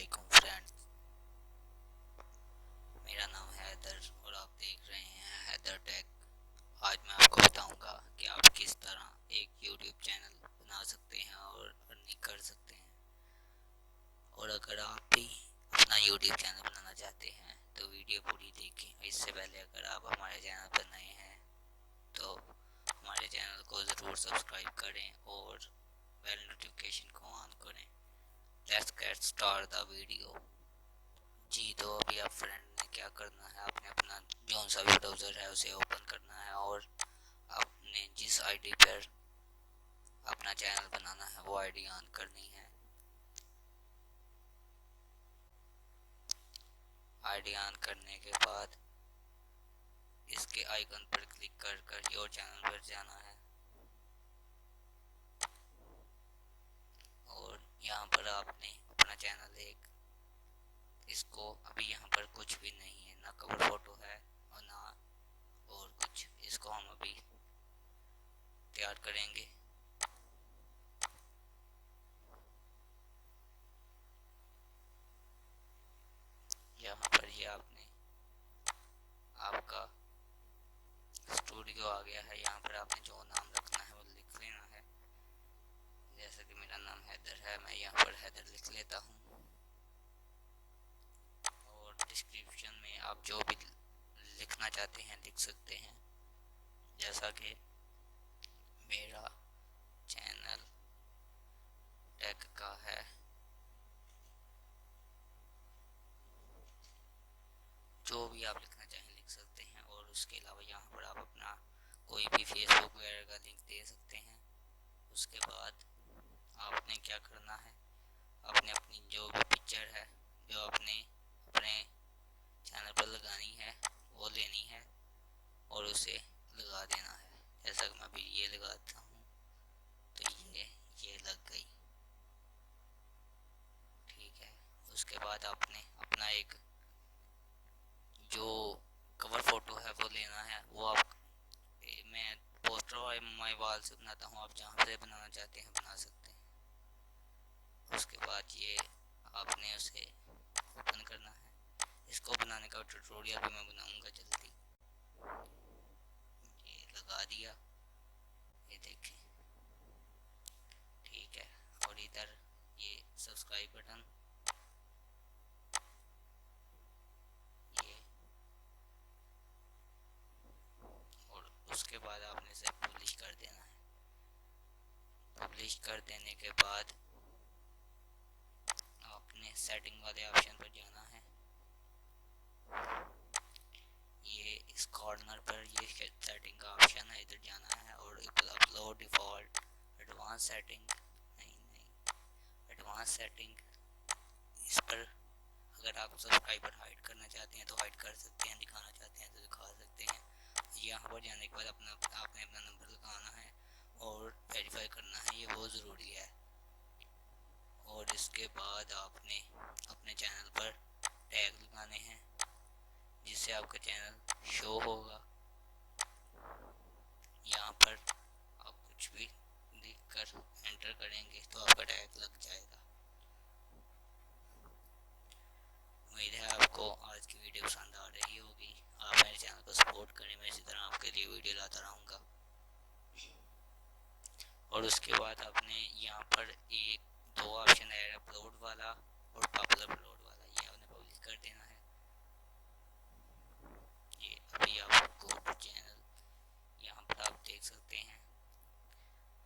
वालेकुम फ्रेंड्स, मेरा नाम है हैदर और आप देख रहे हैं हैदर टेक। आज मैं आपको बताऊंगा कि आप किस तरह एक YouTube चैनल बना सकते हैं और अर्निंग कर सकते हैं। और अगर आप भी अपना YouTube चैनल बनाना चाहते हैं तो वीडियो पूरी देखें। इससे पहले अगर आप हमारे चैनल पर नए हैं तो हमारे चैनल को ज़रूर सब्सक्राइब करें और बेल नोटिफिकेशन को ऑन करें। Let's get start the video. जी, तो अभी आप फ्रेंड ने क्या करना है, आपने अपना जो सा भी ब्राउज़र है उसे ओपन करना है और आपने जिस आईडी पर अपना चैनल बनाना है वो आईडी ऑन करनी है। आईडी ऑन करने के बाद इसके आइकन पर क्लिक कर योर चैनल पर जाना है और यहाँ पर आपने अपना चैनल इसको अभी यहाँ पर कुछ भी नहीं है, ना कवर फोटो है और ना और कुछ। इसको हम अभी तैयार करेंगे। यहाँ पर ये आपने आपका स्टूडियो आ गया है। यहाँ पर आपने जो नाम रखना है वो लिख लेना है। जैसा कि मेरा नाम हैदर है, मैं यहाँ पर हैदर लिख लेता हूँ और डिस्क्रिप्शन में आप जो भी लिखना चाहते हैं लिख सकते हैं। जैसा कि मेरा चैनल टेक का है, जो भी आप लिखना चाहें लिख सकते हैं। और उसके अलावा यहाँ पर आप अपना कोई भी फेसबुक वगैरह का लिंक दे सकते हैं। उसके बाद आपने क्या करना है, आपने अपनी जो भी पिक्चर है जो आपने अपने चैनल पर लगानी है वो लेनी है और उसे लगा देना है। जैसा कि मैं अभी ये लगाता हूँ तो ये लग गई, ठीक है। उसके बाद आपने अपना एक जो कवर फोटो है वो लेना है। वो आप मैं पोस्टर और माई वाल से बनाता हूँ, आप जहाँ से बनाना चाहते हैं बना सकते हैं। उसके बाद ये आपने उसे ओपन करना है। इसको बनाने का ट्यूटोरियल भी मैं बनाऊंगा जल्दी। ये लगा दिया, ये देखें, ठीक है। और इधर ये सब्सक्राइब बटन, ये, और उसके बाद आपने इसे पब्लिश कर देना है। पब्लिश कर देने के बाद आपने सेटिंग वाले ऑप्शन पर जाना है। ये इस कॉर्नर पर ये सेटिंग का ऑप्शन है, इधर जाना है और अपलोड डिफॉल्ट एडवांस सेटिंग, नहीं एडवांस सेटिंग, इस पर अगर आप सब्सक्राइबर हाइड करना चाहते हैं तो हाइड कर सकते हैं, दिखाना चाहते हैं तो दिखा सकते हैं। यहाँ पर जाने के बाद आपने अपना नंबर लगाना है और वेरीफाई करना है, ये बहुत ज़रूरी है। और इसके बाद आपने अपने चैनल पर टैग लगाने हैं जिससे आपका चैनल शो होगा। यहाँ पर आप कुछ भी लिखकर एंटर करेंगे तो आपका टैग लग जाएगा। उम्मीद है आपको आज की वीडियो पसंद आ रही होगी। आप मेरे चैनल को सपोर्ट करें, मैं इसी तरह आपके लिए वीडियो लाता रहूँगा। और उसके बाद आपने यहाँ पर दो ऑप्शन है, अपलोड वाला और पब्लिक अपलोड वाला, ये आपने पब्लिश कर देना है। ये अभी आपको चैनल यहाँ पर आप देख सकते हैं,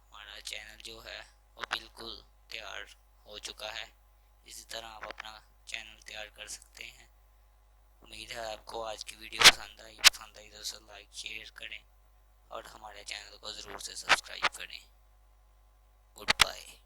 हमारा चैनल जो है वो बिल्कुल तैयार हो चुका है। इसी तरह आप अपना चैनल तैयार कर सकते हैं। उम्मीद है आपको आज की वीडियो पसंद आई तो उसे लाइक शेयर करें और हमारे चैनल को ज़रूर से सब्सक्राइब करें। Good bye.